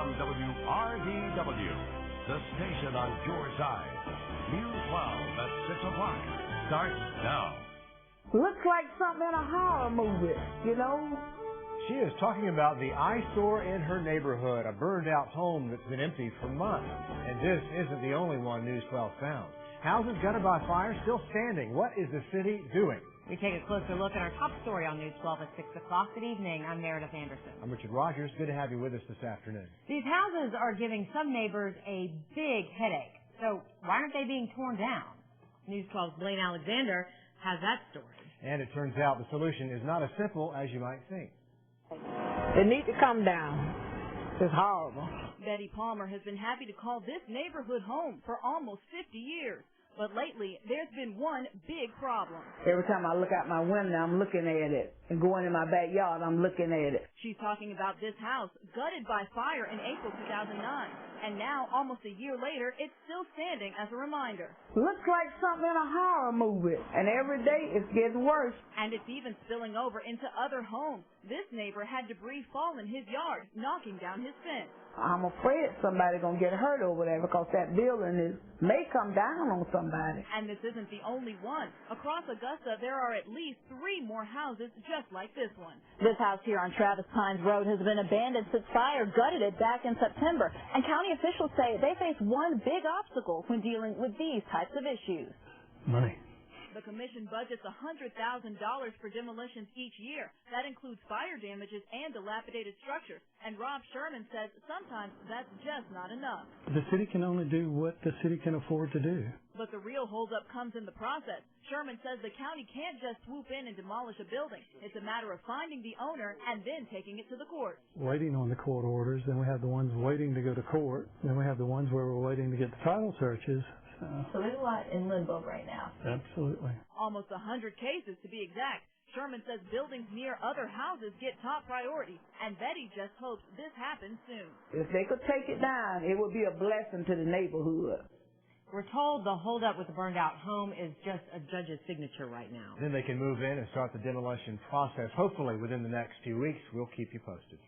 from WRDW, the station on your side. News 12 at 6 o'clock starts now. Looks like something in a horror movie, you know? She is talking about the eyesore in her neighborhood, a burned-out home that's been empty for months. And this isn't the only one News 12 found. Houses gutted by fire still standing. What is the city doing? We take a closer look at our top story on News 12 at 6 o'clock. Good evening. I'm Meredith Anderson. I'm Richard Rogers. Good to have you with us this afternoon. These houses are giving some neighbors a big headache. So why aren't they being torn down? News 12's Blaine Alexander has that story. And it turns out the solution is not as simple as you might think. They need to come down. It's horrible. Betty Palmer has been happy to call this neighborhood home for almost 50 years. But lately, there's been one big problem. Every time I look out my window, I'm looking at it. And going in my backyard, I'm looking at it. She's talking about this house, gutted by fire in April 2009. And now, almost a year later, it's still standing as a reminder. Looks like something in a horror movie. And every day it's getting worse. And it's even spilling over into other homes. This neighbor had debris fall in his yard, knocking down his fence. I'm afraid somebody's going to get hurt over there because that building may come down on somebody. And this isn't the only one. Across Augusta, there are at least 3 more houses just like this one. This house here on Travis Pines Road has been abandoned since fire gutted it back in September. And county officials say they face one big obstacle when dealing with these types of issues. Money. The commission budgets $100,000 for demolitions each year. That includes fire damages and dilapidated structures. And Rob Sherman says sometimes that's just not enough. The city can only do what the city can afford to do. But the real holdup comes in the process. Sherman says the county can't just swoop in and demolish a building. It's a matter of finding the owner and then taking it to the court. Waiting on the court orders, then we have the ones waiting to go to court, then we have the ones where we're waiting to get the title searches. So there's a lot in limbo right now. Absolutely. Almost 100 cases to be exact. Sherman says buildings near other houses get top priority, and Betty just hopes this happens soon. If they could take it down, it would be a blessing to the neighborhood. We're told the holdup with the burned-out home is just a judge's signature right now. Then they can move in and start the demolition process, hopefully within the next few weeks. We'll keep you posted.